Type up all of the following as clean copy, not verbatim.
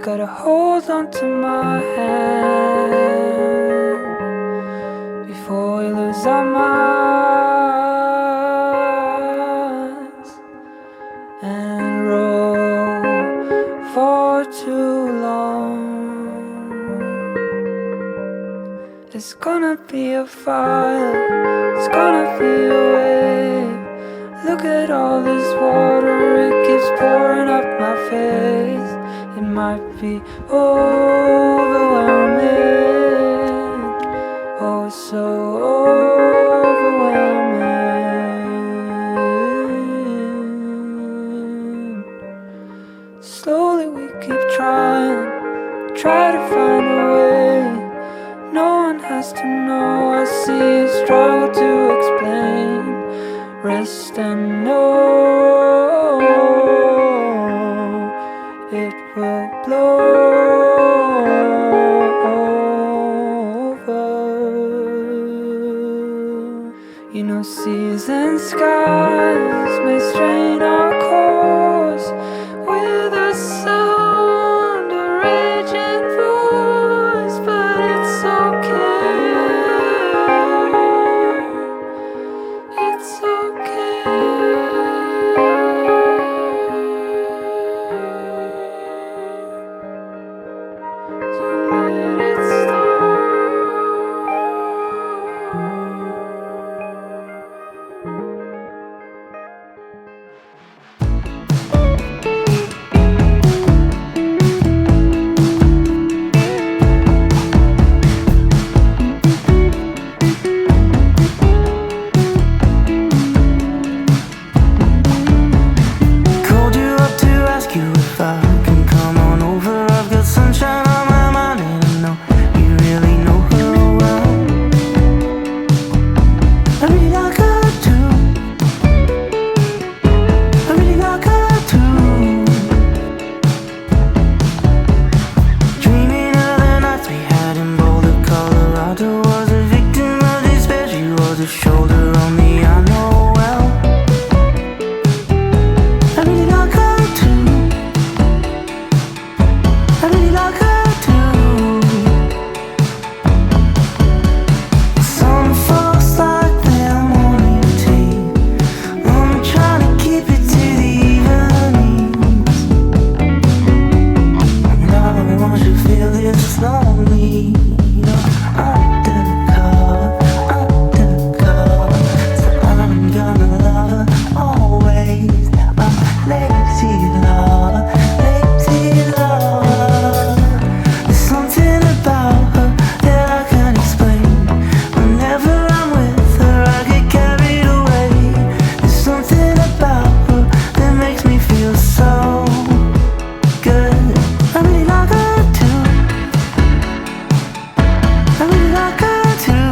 gotta hold on to my hand before we lose our minds and roll for too long. There's gonna be a fire, it's gonna be a wave. Look at all this water, it keeps pouring up my face. It might be overwhelming, oh so overwhelming. Slowly we keep trying, try to find a way. No one has to know, I see you struggle to explain. Rest and know it will blow over. You know, seas and skies may strain our course with a sound, a raging voice, but it's okay. It's okay. So let it start. Called you up to ask you if I can come on over. I've got sunshine on my mind and I know you really know her well. I really like her too. I really like her too. Dreaming of the nights we had in Boulder, Colorado. Was a victim of despair, she was a shoulder on me, I know well. I really like her too. I really like her too. Some folks like their morning tea. I'm trying to keep it to the evenings. And I don't want you to feel this lonely. No, undercover. So I'm gonna love her always. My lazy lover, lazy lover. There's something about her that I can't explain. Whenever I'm with her, I get carried away. There's something about her that makes me feel so good. I really like her too. I really like her too.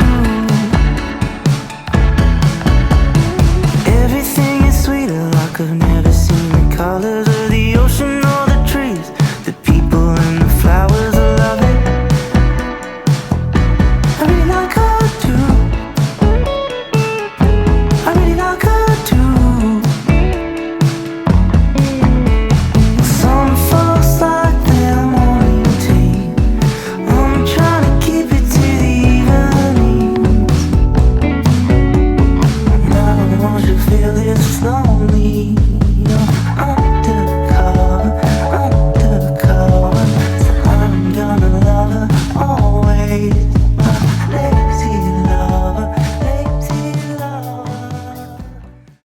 Everything is sweeter, like I've never seen the colors